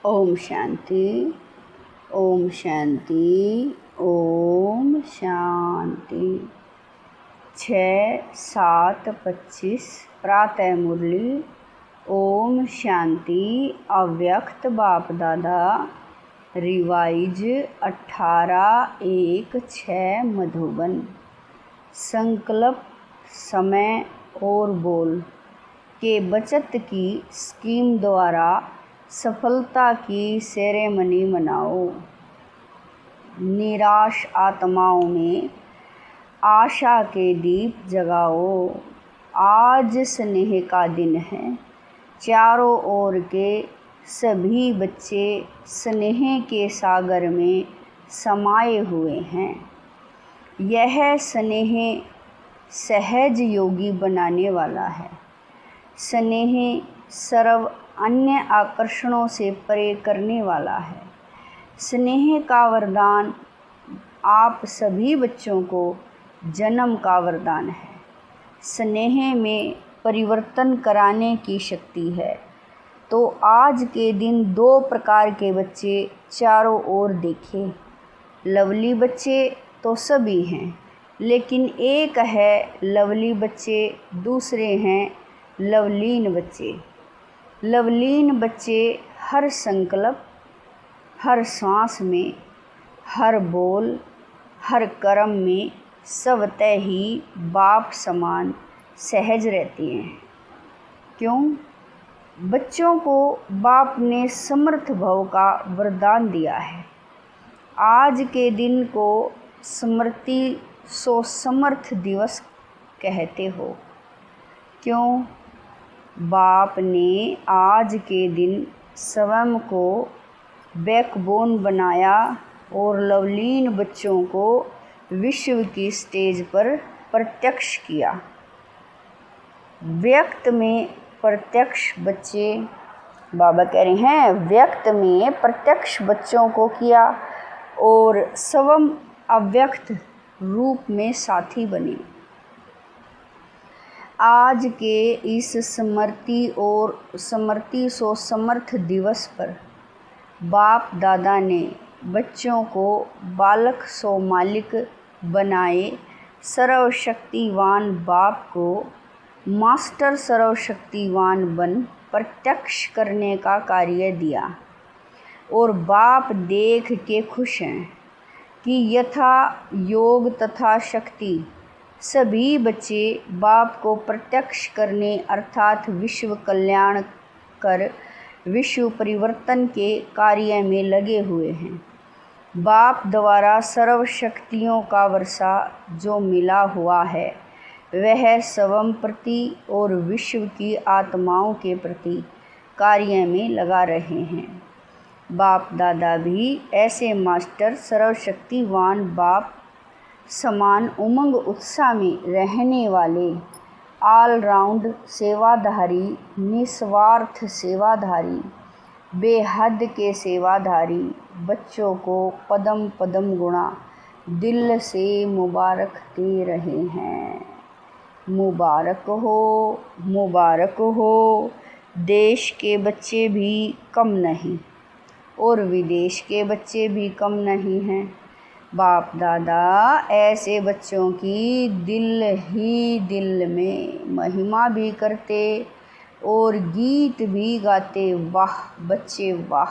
ओम शांति। ओम शांति। ओम शांति। 6/7/25 प्रातः मुरली। ओम शांति। अव्यक्त बाप दादा रिवाइज 18/1/6 मधुबन। संकल्प समय और बोल के बचत की स्कीम द्वारा सफलता की सेरेमनी मनाओ। निराश आत्माओं में आशा के दीप जगाओ। आज स्नेह का दिन है। चारों ओर के सभी बच्चे स्नेह के सागर में समाये हुए हैं। यह स्नेह सहज योगी बनाने वाला है। स्नेह सर्व अन्य आकर्षणों से परे करने वाला है। स्नेह का वरदान आप सभी बच्चों को जन्म का वरदान है। स्नेह में परिवर्तन कराने की शक्ति है। तो आज के दिन 2 प्रकार के बच्चे चारों ओर देखें। लवली बच्चे तो सभी हैं, लेकिन एक है लवली बच्चे, दूसरे हैं लवलीन बच्चे। लवलीन बच्चे हर संकल्प, हर सांस में, हर बोल, हर कर्म में स्वतः ही बाप समान सहज रहते हैं। क्यों? बच्चों को बाप ने समर्थ भव का वरदान दिया है। आज के दिन को स्मृति सो समर्थ दिवस कहते हो। क्यों? बाप ने आज के दिन स्वयं को बैकबोन बनाया और लवलीन बच्चों को विश्व की स्टेज पर प्रत्यक्ष किया। व्यक्त में प्रत्यक्ष बच्चे, बाबा कह रहे हैं, व्यक्त में प्रत्यक्ष बच्चों को किया और स्वयं अव्यक्त रूप में साथी बने। आज के इस स्मृति और स्मृति सो समर्थ दिवस पर बाप दादा ने बच्चों को बालक सो मालिक बनाए। सर्वशक्तिवान बाप को मास्टर सर्वशक्तिवान बन प्रत्यक्ष करने का कार्य दिया और बाप देख के खुश हैं कि यथा योग तथा शक्ति सभी बच्चे बाप को प्रत्यक्ष करने अर्थात विश्व कल्याण कर विश्व परिवर्तन के कार्य में लगे हुए हैं। बाप द्वारा सर्व शक्तियों का वर्षा जो मिला हुआ है वह स्वयं प्रति और विश्व की आत्माओं के प्रति कार्य में लगा रहे हैं। बाप दादा भी ऐसे मास्टर सर्वशक्तिवान बाप समान उमंग उत्साह में रहने वाले ऑलराउंड सेवाधारी, निस्वार्थ सेवाधारी, बेहद के सेवाधारी बच्चों को पदम पदम गुणा दिल से मुबारक दे रहे हैं। मुबारक हो, मुबारक हो। देश के बच्चे भी कम नहीं और विदेश के बच्चे भी कम नहीं हैं। बाप दादा ऐसे बच्चों की दिल ही दिल में महिमा भी करते और गीत भी गाते। वाह बच्चे वाह।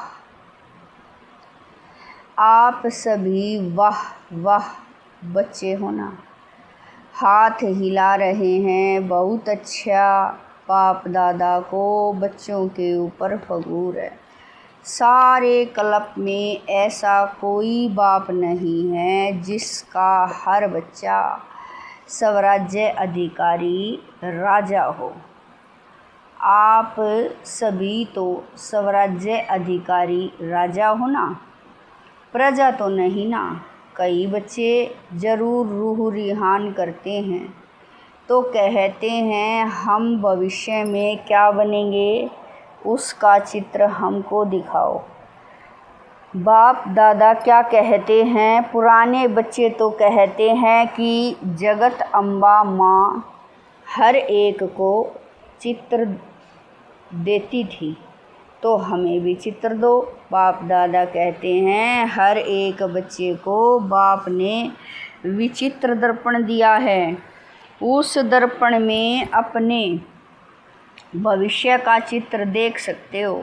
आप सभी वाह वाह बच्चे हो ना। हाथ हिला रहे हैं, बहुत अच्छा। बाप दादा को बच्चों के ऊपर फगूर है। सारे कल्प में ऐसा कोई बाप नहीं है जिसका हर बच्चा स्वराज्य अधिकारी राजा हो। आप सभी तो स्वराज्य अधिकारी राजा हो ना, प्रजा तो नहीं ना। कई बच्चे ज़रूर रूह रिहान करते हैं तो कहते हैं हम भविष्य में क्या बनेंगे, उसका चित्र हमको दिखाओ। बाप दादा क्या कहते हैं? पुराने बच्चे तो कहते हैं कि जगत अम्बा माँ हर एक को चित्र देती थी तो हमें भी चित्र दो। बाप दादा कहते हैं हर एक बच्चे को बाप ने विचित्र दर्पण दिया है। उस दर्पण में अपने भविष्य का चित्र देख सकते हो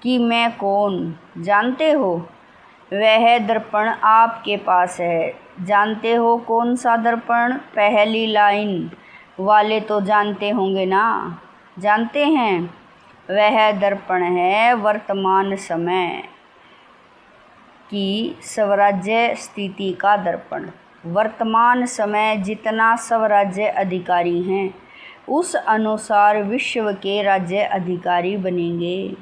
कि मैं कौन, जानते हो? वह दर्पण आपके पास है। जानते हो कौन सा दर्पण? पहली लाइन वाले तो जानते होंगे ना? जानते हैं? वह दर्पण है वर्तमान समय की स्वराज्य स्थिति का दर्पण। वर्तमान समय जितना स्वराज्य अधिकारी हैं उस अनुसार विश्व के राज्य अधिकारी बनेंगे।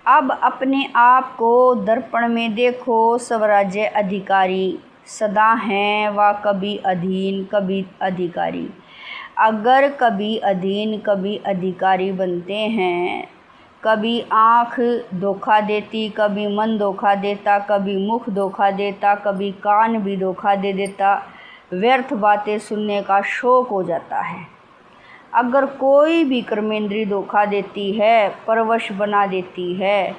अब अपने आप को दर्पण में देखो। स्वराज्य अधिकारी सदा हैं व कभी अधीन कभी अधिकारी। अगर कभी अधीन कभी अधिकारी बनते हैं, कभी आँख धोखा देती, कभी मन धोखा देता, कभी मुख धोखा देता, कभी कान भी धोखा दे देता, व्यर्थ बातें सुनने का शौक हो जाता है। अगर कोई भी कर्मेंद्री धोखा देती है, परवश बना देती है,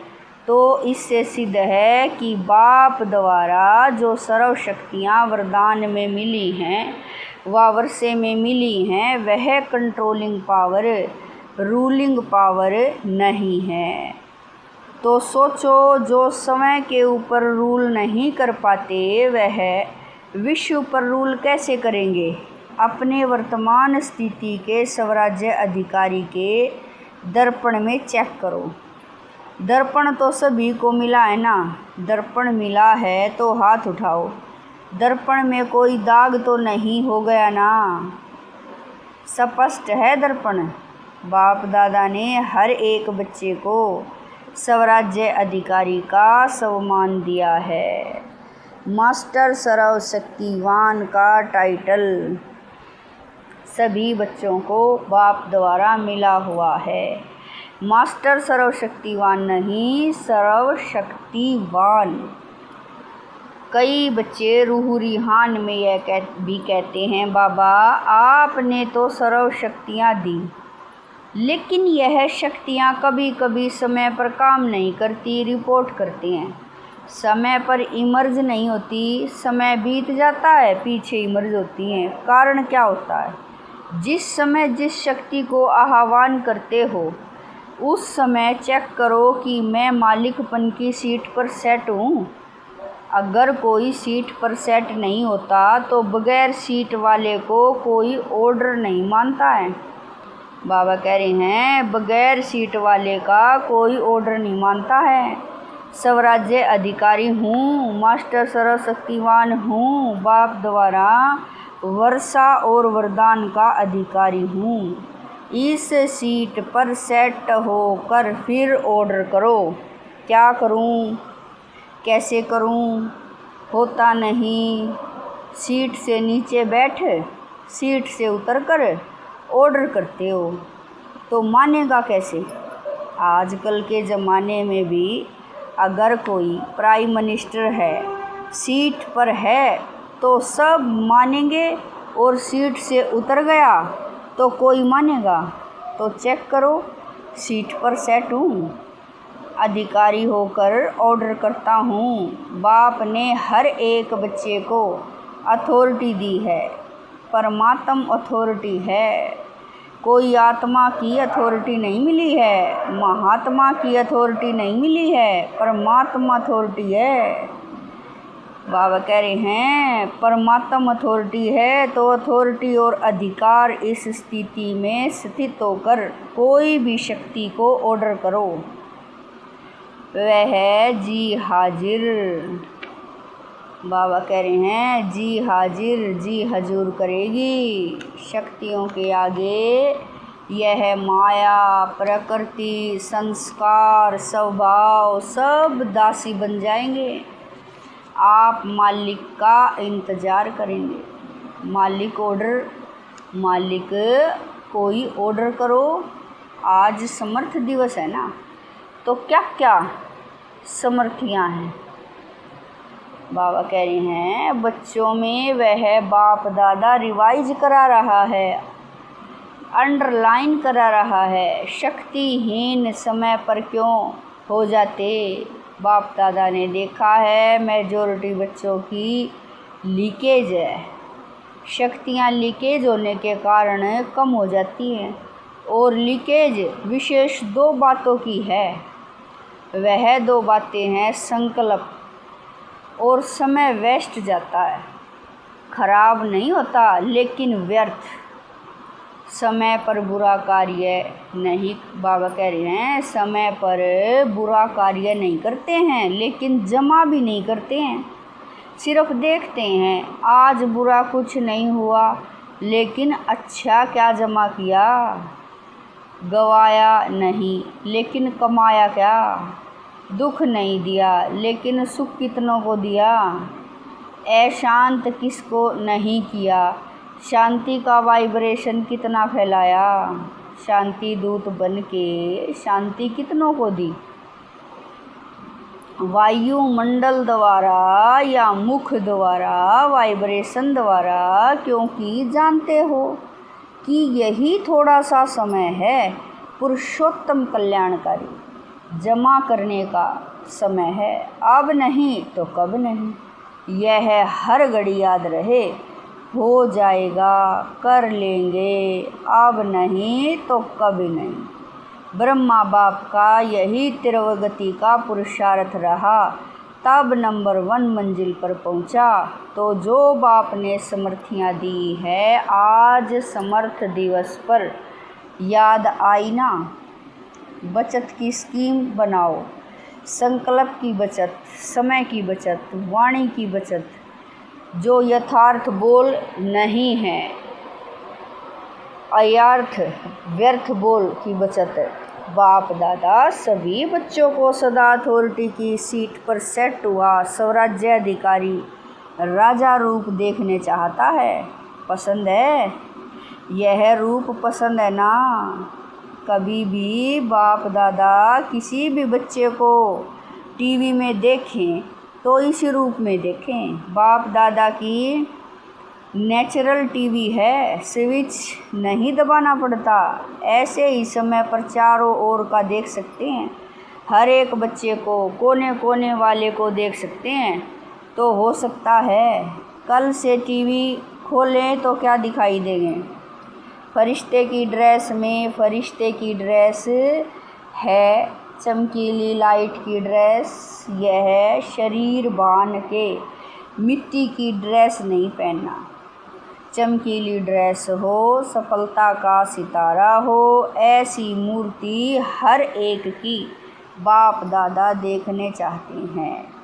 तो इससे सिद्ध है कि बाप द्वारा जो सर्व शक्तियाँ वरदान में मिली हैं व वर्षे में मिली हैं वह कंट्रोलिंग पावर, रूलिंग पावर नहीं है। तो सोचो, जो समय के ऊपर रूल नहीं कर पाते वह विश्व पर रूल कैसे करेंगे? अपने वर्तमान स्थिति के स्वराज्य अधिकारी के दर्पण में चेक करो। दर्पण तो सभी को मिला है ना? दर्पण मिला है तो हाथ उठाओ। दर्पण में कोई दाग तो नहीं हो गया ना? स्पष्ट है दर्पण। बाप दादा ने हर एक बच्चे को स्वराज्य अधिकारी का सम्मान दिया है। मास्टर सर्वशक्तिवान का टाइटल सभी बच्चों को बाप द्वारा मिला हुआ है। मास्टर सर्वशक्तिवान नहीं, सर्वशक्तिवान। कई बच्चे रूह रिहान में यह भी कहते हैं, बाबा आपने तो सर्व शक्तियाँ दी, लेकिन यह शक्तियाँ कभी कभी समय पर काम नहीं करती, रिपोर्ट करती हैं। समय पर इमर्ज नहीं होती, समय बीत जाता है पीछे इमर्ज होती हैं। कारण क्या होता है? जिस समय जिस शक्ति को आह्वान करते हो उस समय चेक करो कि मैं मालिकपन की सीट पर सेट हूँ। अगर कोई सीट पर सेट नहीं होता तो बगैर सीट वाले को कोई ऑर्डर नहीं मानता है। बाबा कह रहे हैं बगैर सीट वाले का कोई ऑर्डर नहीं मानता है। स्वराज्य अधिकारी हूँ, मास्टर सर्वशक्तिवान हूँ, बाप द्वारा वर्षा और वरदान का अधिकारी हूँ। इस सीट पर सेट होकर फिर ऑर्डर करो। क्या करूँ, कैसे करूँ? होता नहीं। सीट से नीचे बैठ, सीट से उतरकर ऑर्डर करते हो तो मानेगा कैसे? आजकल के ज़माने में भी अगर कोई प्राइम मिनिस्टर है, सीट पर है तो सब मानेंगे, और सीट से उतर गया तो कोई मानेगा? तो चेक करो, सीट पर सेट हूँ, अधिकारी होकर ऑर्डर करता हूँ। बाप ने हर एक बच्चे को अथॉरिटी दी है, परमात्म अथॉरिटी है। कोई आत्मा की अथॉरिटी नहीं मिली है, महात्मा की अथॉरिटी नहीं मिली है, परमात्मा अथॉरिटी है। बाबा कह रहे हैं परमात्मा अथॉरिटी है, तो अथॉरिटी और अधिकार इस स्थिति में स्थित होकर कोई भी शक्ति को ऑर्डर करो। वह जी हाजिर। बाबा कह रहे हैं जी हाजिर जी हजूर करेगी। शक्तियों के आगे यह माया, प्रकृति, संस्कार, स्वभाव सब दासी बन जाएंगे। आप मालिक का इंतज़ार करेंगे। मालिक ऑर्डर, मालिक कोई ऑर्डर करो। आज समर्थ दिवस है ना, तो क्या क्या समर्थियाँ हैं? बाबा कह रहे हैं बच्चों में वह बाप दादा रिवाइज करा रहा है, अंडरलाइन करा रहा है। शक्तिहीन समय पर क्यों हो जाते। बाप दादा ने देखा है मेजॉरिटी बच्चों की लीकेज है, शक्तियाँ लीकेज होने के कारण कम हो जाती हैं। और लीकेज विशेष 2 बातों की है। वह 2 बातें हैं संकल्प और समय वेस्ट जाता है, खराब नहीं होता लेकिन व्यर्थ। समय पर बुरा कार्य नहीं, बाबा कह रहे हैं समय पर बुरा कार्य नहीं करते हैं लेकिन जमा भी नहीं करते हैं। सिर्फ देखते हैं आज बुरा कुछ नहीं हुआ लेकिन अच्छा क्या जमा किया। गवाया नहीं लेकिन कमाया क्या। दुख नहीं दिया लेकिन सुख कितनों को दिया। अशांत किसको नहीं किया, शांति का वाइब्रेशन कितना फैलाया। शांति दूत बन के शांति कितनों को दी। वायुमंडल द्वारा या मुख द्वारा, वाइब्रेशन द्वारा, क्योंकि जानते हो कि यही थोड़ा सा समय है पुरुषोत्तम कल्याणकारी जमा करने का समय है। अब नहीं तो कब नहीं, यह हर घड़ी याद रहे। हो जाएगा, कर लेंगे, अब नहीं तो कभी नहीं। ब्रह्मा बाप का यही तीव्रगति का पुरुषार्थ रहा, तब नंबर 1 मंजिल पर पहुंचा। तो जो बाप ने समर्थियाँ दी है आज समर्थ दिवस पर याद आई ना। बचत की स्कीम बनाओ, संकल्प की बचत, समय की बचत, वाणी की बचत, जो यथार्थ बोल नहीं है, अयार्थ व्यर्थ बोल की बचत। बाप दादा सभी बच्चों को सदा अथॉरिटी की सीट पर सेट हुआ स्वराज्याधिकारी राजा रूप देखने चाहता है। पसंद है यह रूप, पसंद है ना। कभी भी बाप दादा किसी भी बच्चे को टीवी में देखें तो इस रूप में देखें। बाप दादा की नेचुरल टीवी है, स्विच नहीं दबाना पड़ता। ऐसे ही समय पर चारों ओर का देख सकते हैं, हर एक बच्चे को, कोने कोने वाले को देख सकते हैं। तो हो सकता है कल से टीवी खोलें तो क्या दिखाई देंगे। फरिश्ते की ड्रेस में, फरिश्ते की ड्रेस है चमकीली लाइट की ड्रेस। यह शरीर बांध के मिट्टी की ड्रेस नहीं पहनना। चमकीली ड्रेस हो, सफलता का सितारा हो, ऐसी मूर्ति हर एक की बाप दादा देखने चाहते हैं।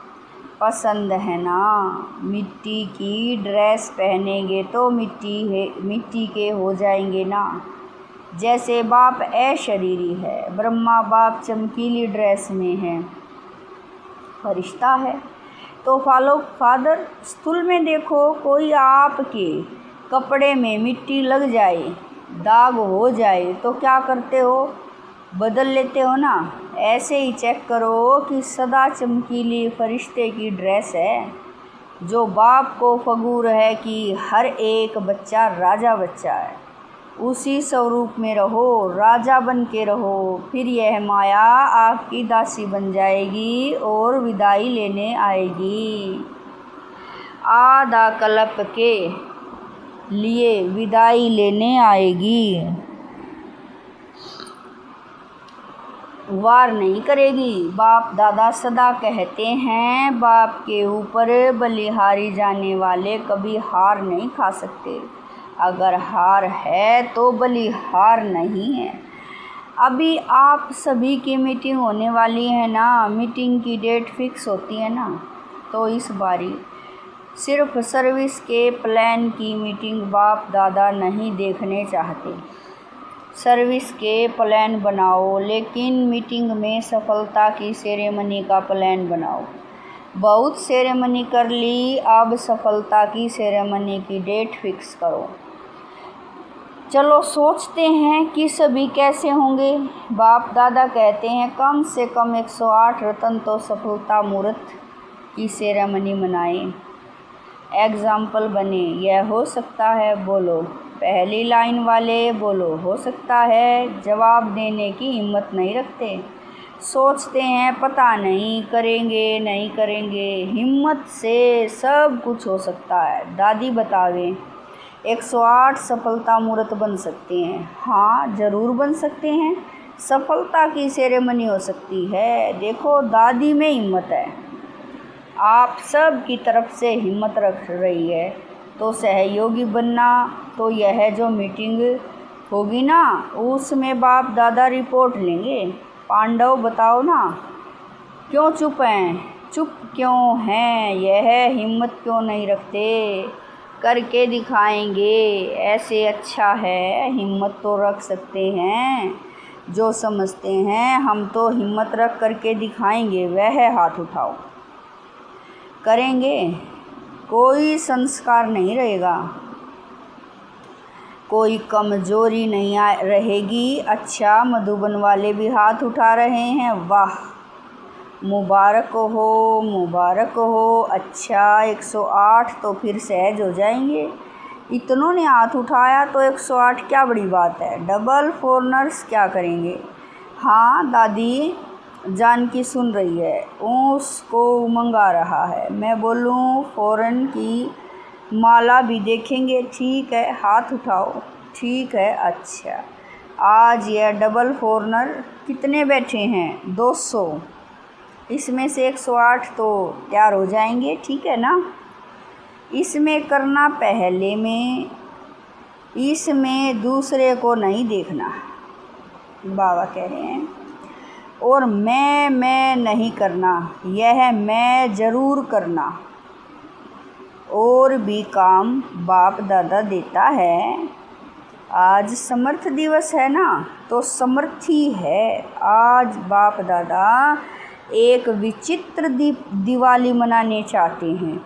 पसंद है ना। मिट्टी की ड्रेस पहनेंगे तो मिट्टी के हो जाएंगे ना। जैसे बाप अशरीरी है, ब्रह्मा बाप चमकीली ड्रेस में है, फरिश्ता है। तो फादर स्थूल में देखो, कोई आपके कपड़े में मिट्टी लग जाए, दाग हो जाए तो क्या करते हो, बदल लेते हो ना। ऐसे ही चेक करो कि सदा चमकीली फरिश्ते की ड्रेस है, जो बाप को फगूर है कि हर एक बच्चा राजा बच्चा है। उसी स्वरूप में रहो, राजा बन के रहो, फिर यह माया आपकी दासी बन जाएगी और विदाई लेने आएगी। आधा कल्प के लिए विदाई लेने आएगी, वार नहीं करेगी। बाप दादा सदा कहते हैं बाप के ऊपर बलिहारी जाने वाले कभी हार नहीं खा सकते। अगर हार है तो बलिहार नहीं है। अभी आप सभी की मीटिंग होने वाली है ना, मीटिंग की डेट फिक्स होती है ना। तो इस बारी सिर्फ सर्विस के प्लान की मीटिंग बाप दादा नहीं देखने चाहते। सर्विस के प्लान बनाओ, लेकिन मीटिंग में सफलता की सेरेमनी का प्लान बनाओ। बहुत सेरेमनी कर ली, अब सफलता की सेरेमनी की डेट फिक्स करो। चलो सोचते हैं कि सभी कैसे होंगे। बाप दादा कहते हैं कम से कम 108 रत्न तो सफलता मुहूर्त की सेरेमनी मनाएं, एग्जाम्पल बने। यह हो सकता है, बोलो। पहली लाइन वाले बोलो, हो सकता है। जवाब देने की हिम्मत नहीं रखते। सोचते हैं पता नहीं करेंगे नहीं करेंगे। हिम्मत से सब कुछ हो सकता है। दादी बतावे 108 सफलता मूर्त बन सकते हैं। हाँ ज़रूर बन सकते हैं। सफलता की सेरेमनी हो सकती है। देखो दादी में हिम्मत है, आप सब की तरफ से हिम्मत रख रही है। तो सहयोगी बनना, तो यह जो मीटिंग होगी ना उसमें बाप दादा रिपोर्ट लेंगे। पांडव बताओ ना, क्यों चुप हैं? चुप क्यों हैं? यह हिम्मत क्यों नहीं रखते? करके दिखाएंगे। ऐसे अच्छा है, हिम्मत तो रख सकते हैं। जो समझते हैं हम तो हिम्मत रख करके दिखाएंगे, वह हाथ उठाओ। करेंगे, कोई संस्कार नहीं रहेगा, कोई कमजोरी नहीं रहेगी। अच्छा, मधुबन वाले भी हाथ उठा रहे हैं, वाह मुबारक हो मुबारक हो। अच्छा 108 तो फिर सहज हो जाएंगे। इतनों ने हाथ उठाया तो 108 क्या बड़ी बात है। डबल फॉरनर्स क्या करेंगे? हाँ दादी जानकी सुन रही है, उसको उमंग आ रहा है। मैं बोलूँ फौरन की माला भी देखेंगे? ठीक है, हाथ उठाओ। ठीक है। अच्छा, आज यह डबल फॉरनर कितने बैठे हैं? 200। इसमें से 108 तो तैयार हो जाएंगे, ठीक है ना? इसमें करना पहले में, इसमें दूसरे को नहीं देखना, बाबा कह रहे हैं। और मैं नहीं करना, यह मैं ज़रूर करना। और भी काम बाप दादा देता है। आज समर्थ दिवस है ना, तो समर्थी है। आज बाप दादा एक विचित्र दिवाली मनाने चाहते हैं।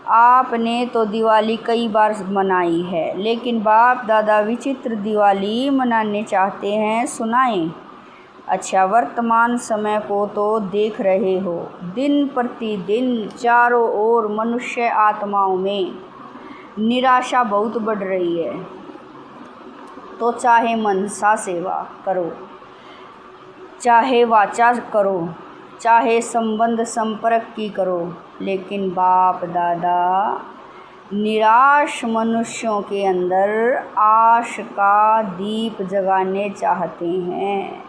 आपने तो दिवाली कई बार मनाई है, लेकिन बाप दादा विचित्र दिवाली मनाने चाहते हैं। सुनाएं। अच्छा, वर्तमान समय को तो देख रहे हो, दिन प्रतिदिन चारों ओर मनुष्य आत्माओं में निराशा बहुत बढ़ रही है। तो चाहे मनसा सेवा करो, चाहे वाचा करो, चाहे संबंध संपर्क की करो, लेकिन बाप दादा निराश मनुष्यों के अंदर आश का दीप जगाने चाहते हैं।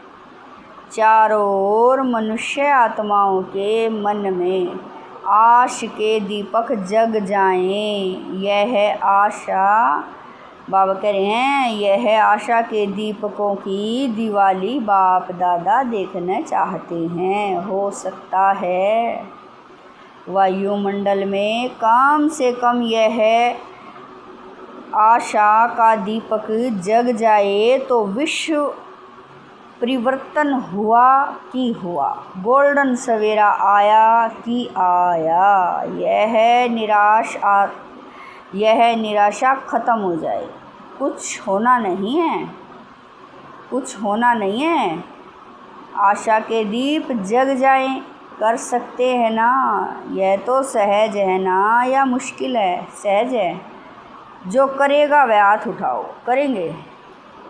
चारों ओर मनुष्य आत्माओं के मन में आश के दीपक जग जाएं। यह आशा, बाबा कह रहे हैं, यह आशा के दीपकों की दिवाली बाप दादा देखना चाहते हैं। हो सकता है वायुमंडल में कम से कम यह आशा का दीपक जग जाए तो विश्व परिवर्तन हुआ कि हुआ, गोल्डन सवेरा आया कि आया। यह निराशा ख़त्म हो जाए। कुछ होना नहीं है, कुछ होना नहीं है। आशा के दीप जग जाएं, कर सकते हैं ना? यह तो सहज है ना, या मुश्किल है? सहज है। जो करेगा वह हाथ उठाओ। करेंगे।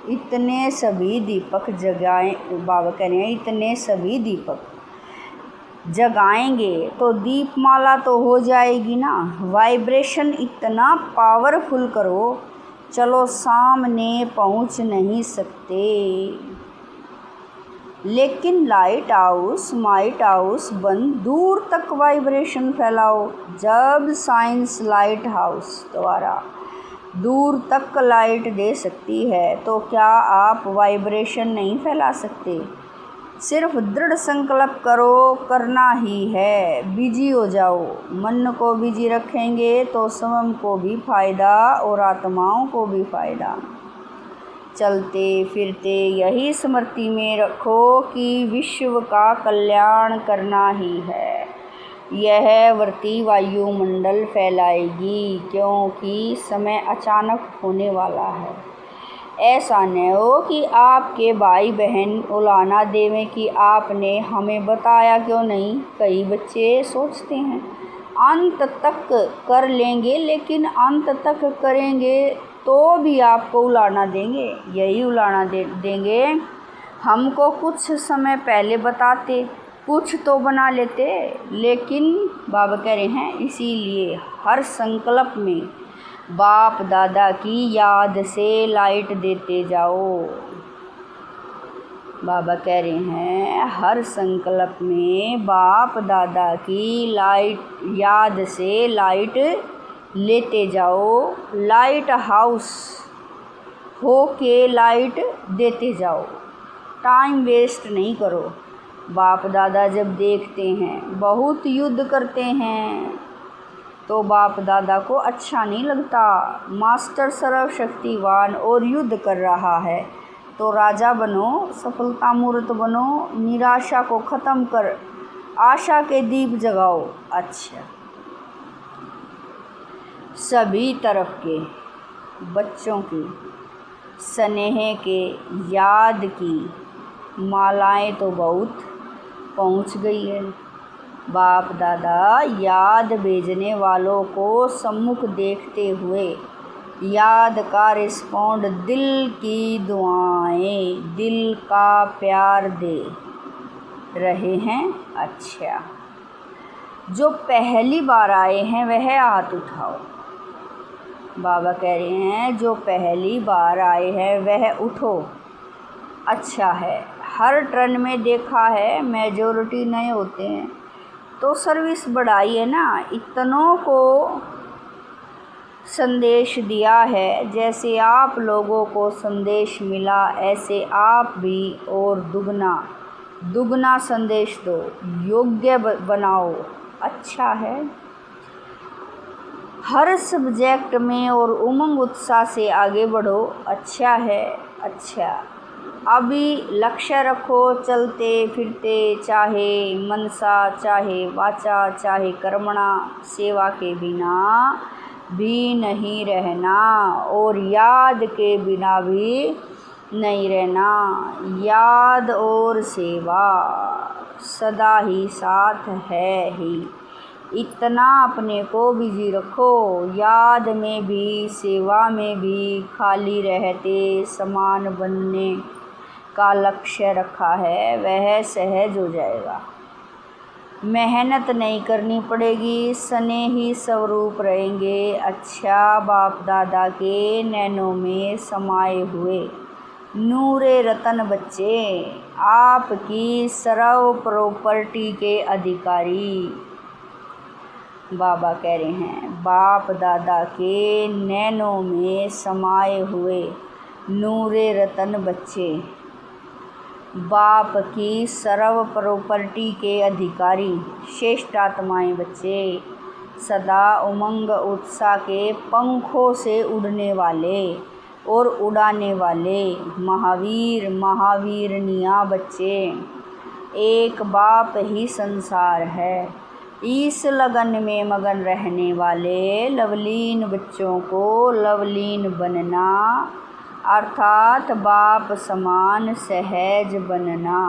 इतने सभी दीपक जगाएं, बाबा कह रहे हैं, इतने सभी दीपक जगाएंगे तो दीपमाला तो हो जाएगी ना। वाइब्रेशन इतना पावरफुल करो, चलो सामने पहुंच नहीं सकते, लेकिन लाइट हाउस माइट हाउस बंद दूर तक वाइब्रेशन फैलाओ। जब साइंस लाइट हाउस द्वारा दूर तक लाइट दे सकती है, तो क्या आप वाइब्रेशन नहीं फैला सकते? सिर्फ दृढ़ संकल्प करो, करना ही है। बिजी हो जाओ। मन को बिजी रखेंगे तो स्वयं को भी फायदा और आत्माओं को भी फायदा। चलते फिरते यही स्मृति में रखो कि विश्व का कल्याण करना ही है। यह वृत्ति वायुमंडल फैलाएगी, क्योंकि समय अचानक होने वाला है। ऐसा न हो कि आपके भाई बहन उलाना देवें कि आपने हमें बताया क्यों नहीं। कई बच्चे सोचते हैं अंत तक कर लेंगे, लेकिन अंत तक करेंगे तो भी आपको उलाना देंगे। यही उलाना देंगे, हमको कुछ समय पहले बताते, कुछ तो बना लेते। लेकिन बाबा कह रहे हैं इसीलिए हर संकल्प में बाप दादा की याद से लाइट देते जाओ। बाबा कह रहे हैं हर संकल्प में बाप दादा की याद से लाइट लेते जाओ। लाइट हाउस हो के लाइट देते जाओ। टाइम वेस्ट नहीं करो। बाप दादा जब देखते हैं बहुत युद्ध करते हैं तो बाप दादा को अच्छा नहीं लगता। मास्टर सर्वशक्तिवान और युद्ध कर रहा है तो राजा बनो, सफलता मूर्त बनो, निराशा को ख़त्म कर आशा के दीप जगाओ। अच्छा, सभी तरफ के बच्चों की स्नेह के याद की मालाएं तो बहुत पहुंच गई है। बाप दादा याद भेजने वालों को सम्मुख देखते हुए याद का रिस्पॉन्ड दिल की दुआएं, दिल का प्यार दे रहे हैं। अच्छा, जो पहली बार आए हैं वह हाथ उठाओ। बाबा कह रहे हैं जो पहली बार आए हैं वह उठो। अच्छा है, हर टर्न में देखा है मेजॉरिटी नए होते हैं तो सर्विस बढ़ाई है ना। इतनों को संदेश दिया है, जैसे आप लोगों को संदेश मिला ऐसे आप भी और दुगना संदेश दो, योग्य बनाओ। अच्छा है, हर सब्जेक्ट में और उमंग उत्साह से आगे बढ़ो। अच्छा है। अच्छा, अभी लक्ष्य रखो, चलते फिरते चाहे मनसा चाहे वाचा चाहे कर्मणा सेवा के बिना भी नहीं रहना और याद के बिना भी नहीं रहना। याद और सेवा सदा ही साथ है ही। इतना अपने को बिजी रखो, याद में भी सेवा में भी खाली रहते समान बनने का लक्ष्य रखा है वह सहज हो जाएगा। मेहनत नहीं करनी पड़ेगी, सने ही स्वरूप रहेंगे। अच्छा, बाप दादा के नैनों में समाये हुए नूरे रतन बच्चे आपकी सर्व प्रॉपर्टी के अधिकारी। बाबा कह रहे हैं बाप दादा के नैनों में समाये हुए नूरे रतन बच्चे बाप की सर्व प्रॉपर्टी के अधिकारी श्रेष्ठ आत्माएं बच्चे, सदा उमंग उत्साह के पंखों से उड़ने वाले और उड़ाने वाले महावीर महावीरनिया बच्चे। एक बाप ही संसार है, इस लगन में मगन रहने वाले लवलीन बच्चों को लवलीन बनना अर्थात बाप समान सहज बनना।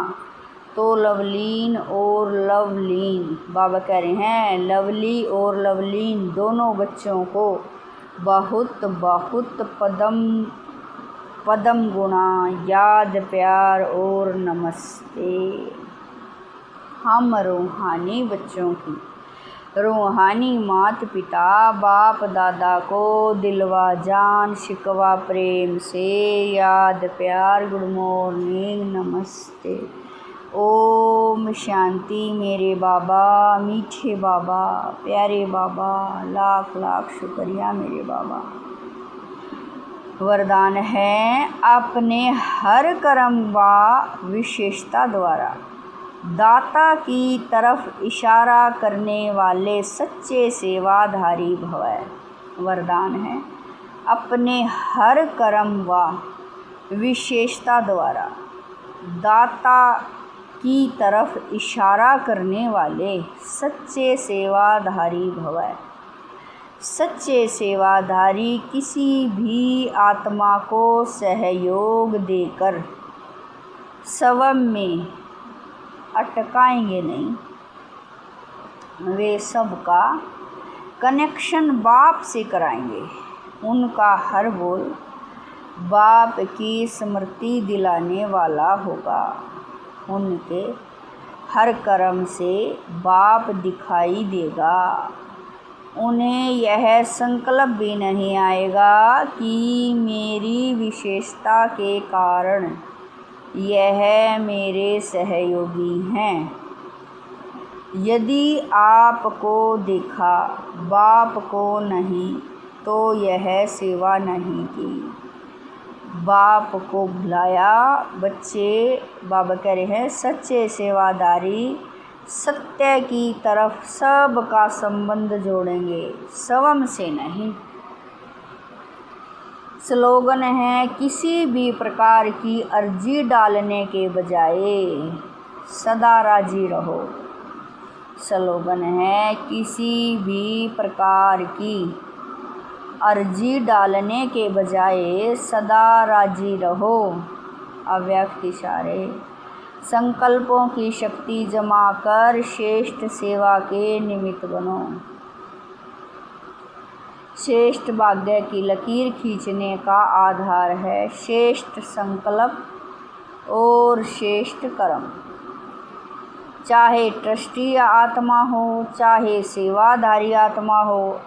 तो लवलीन और लवलीन, बाबा कह रहे हैं लवली और लवलीन दोनों बच्चों को बहुत बहुत पदम गुणा याद प्यार और नमस्ते। हम रूहानी बच्चों की रूहानी माता पिता बाप दादा को दिलवा जान शिकवा प्रेम से याद प्यार गुड मॉर्निंग नमस्ते। ओम शांति। मेरे बाबा मीठे बाबा प्यारे बाबा, लाख लाख शुक्रिया मेरे बाबा। वरदान है अपने हर कर्म व विशेषता द्वारा दाता की तरफ इशारा करने वाले सच्चे सेवाधारी भव। वरदान है अपने हर कर्म व विशेषता द्वारा दाता की तरफ इशारा करने वाले सच्चे सेवाधारी भव। सच्चे सेवाधारी किसी भी आत्मा को सहयोग देकर स्वयं में अटकाएंगे नहीं। वे सबका कनेक्शन बाप से कराएंगे। उनका हर बोल बाप की स्मृति दिलाने वाला होगा। उनके हर कर्म से बाप दिखाई देगा। उन्हें यह संकल्प भी नहीं आएगा कि मेरी विशेषता के कारण यह मेरे सहयोगी हैं। यदि आपको देखा, बाप को नहीं, तो यह सेवा नहीं की। बाप को भुलाया। बच्चे, बाबा कह रहे हैं, सच्चे सेवादारी सत्य की तरफ सबका संबंध जोड़ेंगे, स्वयं से नहीं। स्लोगन है, किसी भी प्रकार की अर्जी डालने के बजाय सदा राजी रहो। स्लोगन है, किसी भी प्रकार की अर्जी डालने के बजाय सदा राजी रहो। अव्यक्त इशारे। संकल्पों की शक्ति जमा कर श्रेष्ठ सेवा के निमित्त बनो। श्रेष्ठ भाग्य की लकीर खींचने का आधार है श्रेष्ठ संकल्प और श्रेष्ठ कर्म। चाहे ट्रस्टी आत्मा हो, चाहे सेवाधारी आत्मा हो,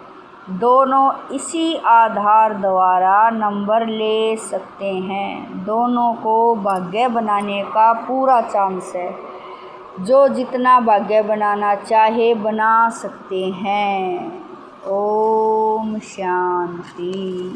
दोनों इसी आधार द्वारा नंबर ले सकते हैं। दोनों को भाग्य बनाने का पूरा चांस है। जो जितना भाग्य बनाना चाहे बना सकते हैं। ओम शांति।